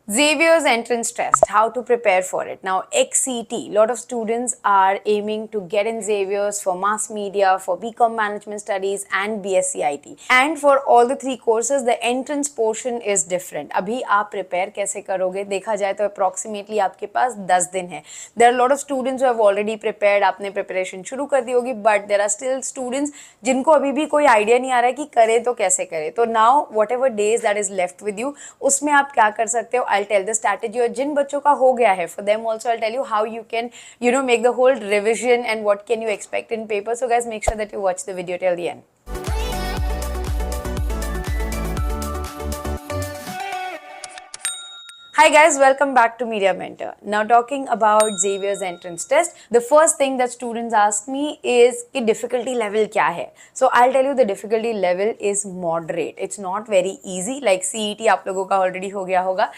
Xavier's entrance test, how to prepare for it. Now, XCT, lot of students are aiming to get in Xavier's for mass media, for BCom management studies and BSc IT. And for all the three courses, the entrance portion is different. अभी आप prepare कैसे करोगे? देखा जाए तो approximately आपके पास 10 दिन है. There are a lot of students who have already prepared, आपने preparation शुरू कर दी होगी, but there are still students जिनको अभी भी कोई idea नहीं आ रहा है कि करें तो कैसे करें. तो now whatever days that is left with you, उसमें आप क्या कर सकते हो? I'll tell the strategy. और जिन बच्चों का हो गया है, for them also I'll tell you how you can, make the whole revision and what can you expect in paper. So guys, make sure that you watch the video till the end. Hi guys, welcome back to Media Mentor. Now talking about Xavier's entrance test, the first thing that students ask me is कि difficulty level क्या है? So I'll tell you the difficulty level is moderate. It's not very easy like CET आप लोगों का already हो गया होगा,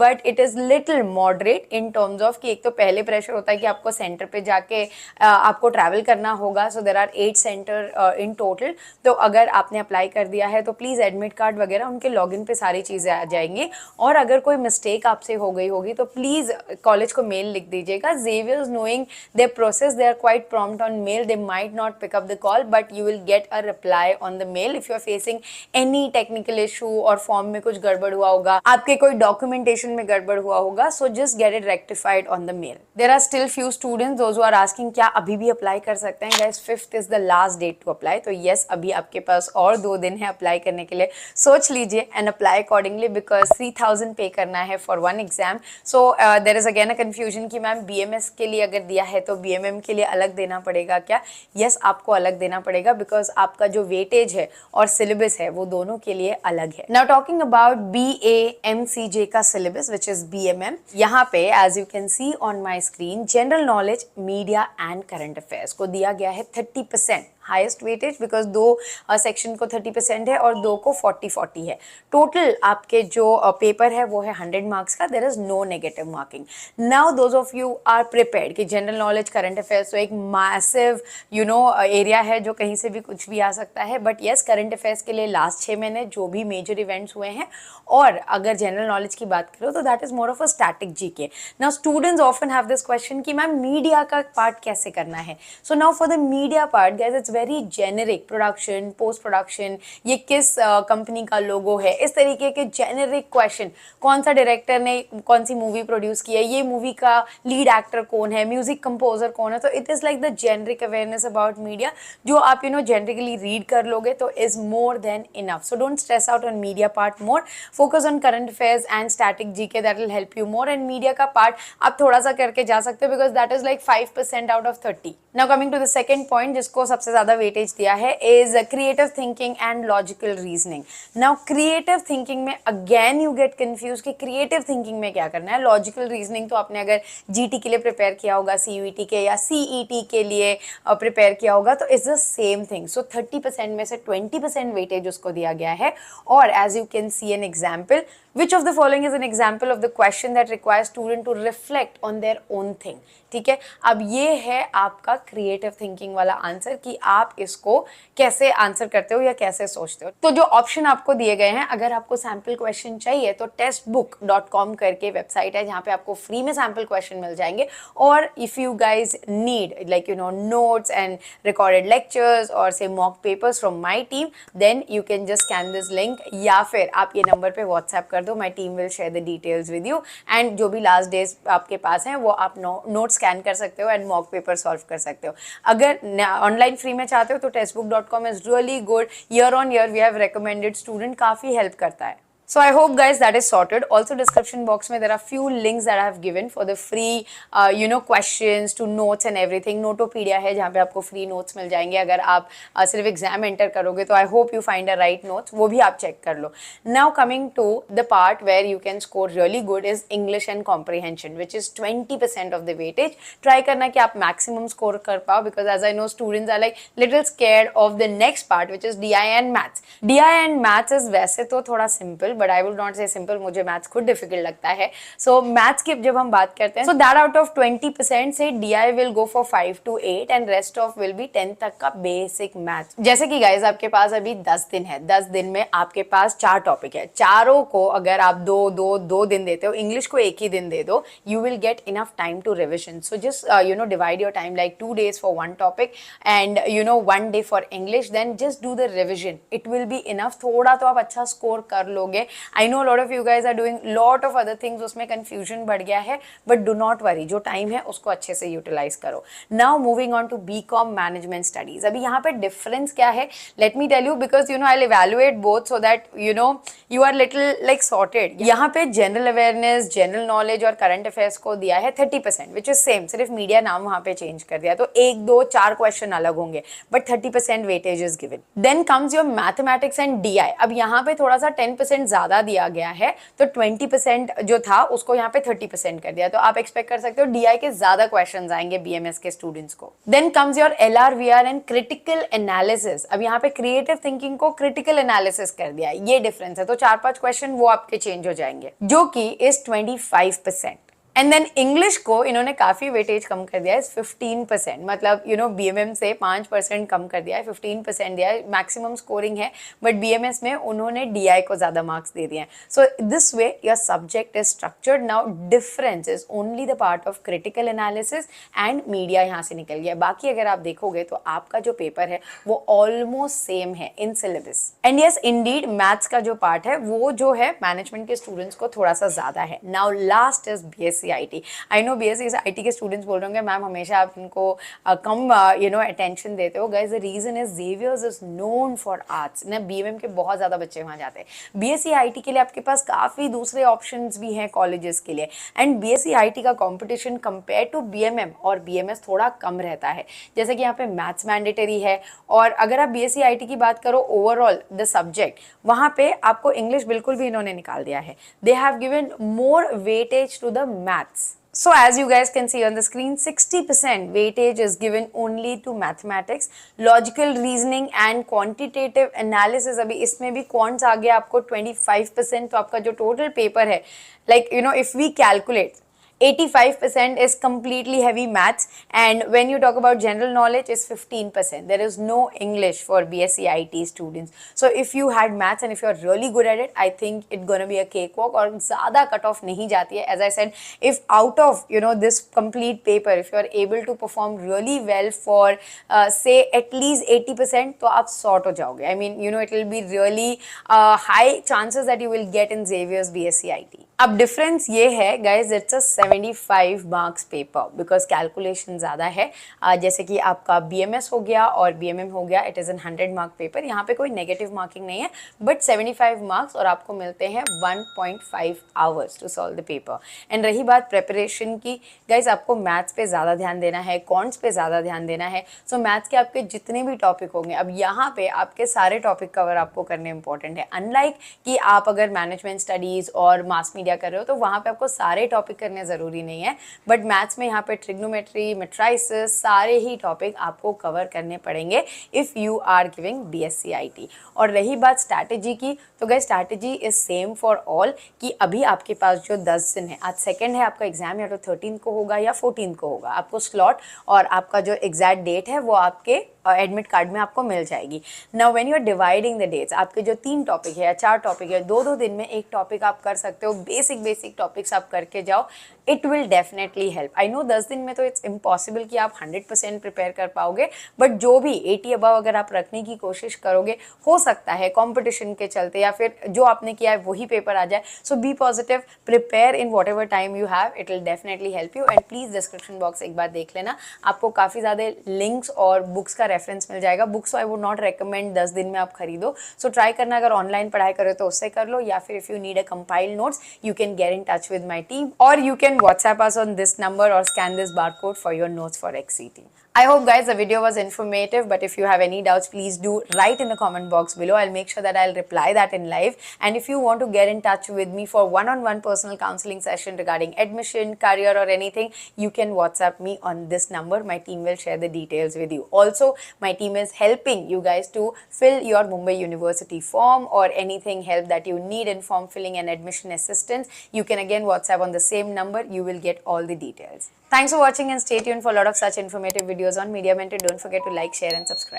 but it is little moderate in terms of कि एक तो पहले pressure होता है कि आपको center पे जाके आपको travel करना होगा. So there are 8 center in total. तो अगर आपने apply कर दिया है तो please admit card वगैरह उनके login पे सारी चीज़ें आ जाएंगी. और अगर कोई mistake आपसे हो गई होगी तो प्लीज कॉलेज को मेल लिख दीजिएगा. Xavier's knowing their process, they are quite prompt on mail. They might not pick up the call, but you will get a reply on the mail if you are facing any technical issue और form में कुछ गड़बड़ हुआ होगा, आपके कोई documentation में गड़बड़ हुआ होगा. So just get it rectified on the mail. There are still few students those who are asking क्या अभी भी अप्लाई कर सकते हैं? Guys, 5th is the last date to apply. तो yes, अभी आपके पास और 2 दिन है अप्लाई करने के लिए. सोच लीजिए and apply accordingly because 3000 पे करना है for one exam. So there is again a confusion कि मैम BMS के लिए अगर दिया है तो BMM के लिए अलग देना पड़ेगा क्या? Yes, आपको अलग देना पड़ेगा because आपका जो वेटेज है और सिलेबस है वो दोनों के लिए अलग है. Now talking about BA MCJ का सिलेबस which is BMM, यहाँ पे as you can see on my screen, general knowledge, media and current affairs को दिया गया है 30% हाईएस्ट वेटेज बिकॉज 2 सेक्शन को 30% है और 2 को 40-40 है. टोटल आपके जो पेपर है वो है 100 मार्क्स का. There is no negative marking. Now those of you are prepared कि जनरल नॉलेज करंट अफेयर्स तो एक मैसिव एरिया है जो कहीं से भी कुछ भी आ सकता है. बट येस, करंट अफेयर्स के लिए लास्ट 6 महीने जो भी मेजर इवेंट्स हुए हैं, और अगर जनरल नॉलेज की बात करो तो that is more of a static GK. Now students often have this question कि मैम मीडिया का पार्ट कैसे करना है. So now for the media part guys, it's very generic. Production, post production, ये किस कंपनी का लोगो है, इस तरीके के जेनेरिक क्वेश्चन. कौन सा डायरेक्टर ने कौन सी मूवी प्रोड्यूस की है, ये मूवी का लीड एक्टर कौन है, म्यूजिक कंपोजर कौन है. तो it is like the generic awareness about media जो आप जेनरिकली रीड कर लोगे तो is more than enough. So don't stress out on media part more. Focus on current affairs and static GK, that will help you more. And media का part आप थोड़ा सा करके जा सकते हो because that is like 5% out of 30. Now coming to the second point जिसको सबसे ज्यादा वेटेज दिया है is creative thinking and logical reasoning. Now creative thinking में अगेन यू गेट कंफ्यूज कि क्रिएटिव थिंकिंग में क्या करना है. लॉजिकल रीजनिंग तो आपने अगर जीटी के लिए प्रिपेयर किया होगा, सीयूईटी के या सीईटी के लिए प्रिपेयर किया होगा, तो इट्स द सेम थिंग. सो 30% में से 20% वेटेज उसको दिया गया है. और as you can see an example, which of the following is an example of the question that requires student to reflect on their own thing. ठीक है, अब ये है आपका क्रिएटिव थिंकिंग वाला आंसर कि आप इसको कैसे आंसर करते हो या कैसे सोचते हो. तो जो ऑप्शन आपको दिए गए हैं, अगर आपको सैम्पल क्वेश्चन चाहिए तो testbook.com करके वेबसाइट है जहाँ पे आपको फ्री में सैम्पल क्वेश्चन मिल जाएंगे. और if you guys need like notes and recorded lectures और से mock papers from my team, then you can just scan this link या फिर आप ये नंबर पे व्हाट्सएप कर दो. My team will share the details with you. And जो भी लास्ट डेज आपके पास हैं वो आप नोट्स स्कैन कर सकते हो एंड मॉक पेपर सॉल्व कर सकते हो. अगर ऑनलाइन फ्री में चाहते हो तो testbook.com is really good. Year on year we have recommended student, काफ़ी हेल्प करता है. So I hope guys that is sorted. Also description box में there are few links that I have given for the free questions to notes and everything. Notopedia है जहाँ पे आपको free notes मिल जाएंगे अगर आप सिर्फ exam enter करोगे. तो I hope you find the right notes, वो भी आप check कर लो. Now coming to the part where you can score really good is English and comprehension, which is 20% of the weightage. Try करना कि आप maximum score कर पाओ because as I know students are like little scared of the next part which is DI and maths. DI and maths is वैसे तो थोड़ा simple but I would not से simple, मुझे मैथ्स खुद difficult लगता है। सो मैथ्स की जब हम बात करते हैं, सो दैट आउट ऑफ 20% से DI will go for 5 to 8 and rest of will be 10 तक का बेसिक मैथ्स। जैसे कि गाइज आपके पास अभी 10 दिन है, 10 दिन में आपके पास 4 टॉपिक है, चारों को अगर आप दो दिन देते हो, इंग्लिश को एक ही दिन दे दो, you will get enough time to revision. So just divide your time like 2 days for one topic and 1 day for English, then just do the revision, it will be enough। थोड़ा तो आप अच्छा score कर लोगे। I know a lot of you guys are doing lot of other things, उसमें confusion बढ़ गया है, but do not worry, जो टाइम है उसको अच्छे से यूटिलाइज करो। Now moving on to BCom Management Studies। अभी यहाँ पे डिफरेंस क्या है, let me tell you, because I'll evaluate both so that you are little like sorted। यहाँ पे जनरल अवेयरनेस, जनरल नॉलेज और करंट अफेयर्स को दिया है 30%, विच इज सेम, सिर्फ मीडिया नाम वहाँ पे चेंज कर दिया, तो 1, 2, 4 क्वेश्चन अलग होंगे, but 30% weightage is given. Then comes your mathematics and DI। अब यहाँ पे थोड़ा सा 10% ज्यादा दिया गया है, तो 20% जो था उसको यहाँ पे 30% कर दिया, तो आप एक्सपेक्ट कर सकते हो DI के ज्यादा क्वेश्चन आएंगे BMS के स्टूडेंट्स को। Then comes your LRVR and critical analysis. अब यहाँ पे क्रिएटिव थिंकिंग को क्रिटिकल एनालिसिस कर दिया है, ये डिफरेंस है, तो 4-5 क्वेश्चन वो आपके चेंज हो जाएंगे, जो कि इज 25%। एंड देन इंग्लिश को इन्होंने काफी वेटेज कम कर दिया है, 15%, मतलब BMM से 5% कम कर दिया है, 15% दिया है, मैक्सिमम स्कोरिंग है, बट BMS में उन्होंने DI को ज्यादा मार्क्स दे दिए हैं। So this way your subject is structured. Now difference is only the part of critical analysis and media यहाँ से निकल गया। बाकी अगर आप देखोगे तो आपका जो पेपर है वो ऑलमोस्ट सेम है in syllabus. And yes Indeed maths का जो पार्ट है वो जो है मैनेजमेंट के स्टूडेंट्स को थोड़ा सा ज्यादा है। Now last is BSc IT। I know BSc IT के स्टूडेंट्स बोल रहे होंगे मैम हमेशा आप इनको कम अटेंशन देते हो। Guys the reason is Xavier's is known for arts ना, BMM के बहुत ज्यादा बच्चे वहां जाते हैं। BSc IT के लिए आपके पास काफी दूसरे ऑप्शंस भी हैं कॉलेजेस के लिए, एंड BSc IT का कंपटीशन कंपेयर टू BMM और BMS थोड़ा कम रहता है। जैसे कि यहाँ पे मैथ्स मैंडेटरी है, और अगर आप BSc IT की बात करो ओवरऑल द सब्जेक्ट, वहां पे आपको इंग्लिश बिल्कुल भी इन्होंने निकाल दिया है। They have given more weightage to the maths। So as you guys can see on the screen, 60% weightage is given only to mathematics, logical reasoning and quantitative analysis। अभी इसमें भी quants आ गया आपको 25%, तो आपका जो total paper है, like if we calculate 85% is completely heavy maths, and when you talk about general knowledge is 15%. There is no English for BSc IT students. So if you had maths and if you are really good at it, I think it's gonna be a cakewalk, और ज़्यादा cut off नहीं जाती है। As I said, if out of this complete paper, if you are able to perform really well for say at least 80%, तो आप sort हो जाओगे। I mean it will be really high chances that you will get in Xavier's BSc IT। अब difference ये है guys, it's a 75 marks paper because calculation ज़्यादा है। जैसे कि आपका BMS हो गया और BMM हो गया, it is an 100 mark paper. यहाँ पे कोई नेगेटिव मार्किंग नहीं है, बट 75 मार्क्स और आपको मिलते हैं 1.5 hours to solve the paper. And रही बात प्रेपरेशन की, गाइज आपको मैथ्स पे ज़्यादा ध्यान देना है, कॉन्ट्स पे ज़्यादा ध्यान देना है। सो मैथ्स के आपके जितने भी टॉपिक होंगे, अब यहाँ पे आपके सारे टॉपिक कवर आपको करने इंपॉर्टेंट है। अनलाइक कि आप अगर मैनेजमेंट स्टडीज़ और मास मीडिया कर रहे हो तो वहाँ पे आपको सारे टॉपिक करने ज़रूरी नहीं है, बट मैथ्स में यहाँ पे ट्रिग्नोमेट्री, मेट्राइसिस, सारे ही टॉपिक आपको कवर करने पड़ेंगे if you are giving BSc IT। और रही बात स्ट्रैटेजी की, तो guys strategy is same for all, कि अभी आपके पास जो 10 दिन है, आज सेकेंड है आपका एग्जाम, या तो 13 को होगा या 14 को होगा, आपको स्लॉट और आपका जो एग्जैक्ट डेट है वो आपके एडमिट कार्ड में आपको मिल जाएगी। Now when you are dividing the dates, आपके जो 3 टॉपिक है या 4 टॉपिक है, 2-2 दिन में एक टॉपिक आप कर सकते हो। बेसिक टॉपिक्स आप करके जाओ, it will definitely help. I know 10 दिन में तो इट्स इम्पॉसिबल कि आप 100% प्रिपेयर कर पाओगे, बट जो भी 80 अबव अगर आप रखने की कोशिश करोगे, हो सकता है कॉम्पिटिशन के चलते या फिर जो आपने किया है वही पेपर आ जाए। So be positive, prepare in whatever time you have, it will definitely help you. And please description box एक बार देख लेना, आपको काफ़ी ज़्यादा लिंक्स और बुक्स का रेफरेंस मिल जाएगा। Books I would not recommend 10 दिन में आप खरीदो, सो ट्राई करना अगर ऑनलाइन पढ़ाई करो तो उससे कर लो, या फिर if you need a compiled notes you can get in touch with my team, और you can WhatsApp us on this number or scan this barcode for your notes for XCT. I hope guys the video was informative, but if you have any doubts, please do write in the comment box below. I'll make sure that I'll reply that in live. And if you want to get in touch with me for one-on-one personal counseling session regarding admission, career or anything, you can WhatsApp me on this number. My team will share the details with you. Also, my team is helping you guys to fill your Mumbai University form or anything help that you need in form filling and admission assistance. You can again WhatsApp on the same number. You will get all the details. Thanks for watching and stay tuned for a lot of such informative videos on Media Mentor. Don't forget to like, share and subscribe.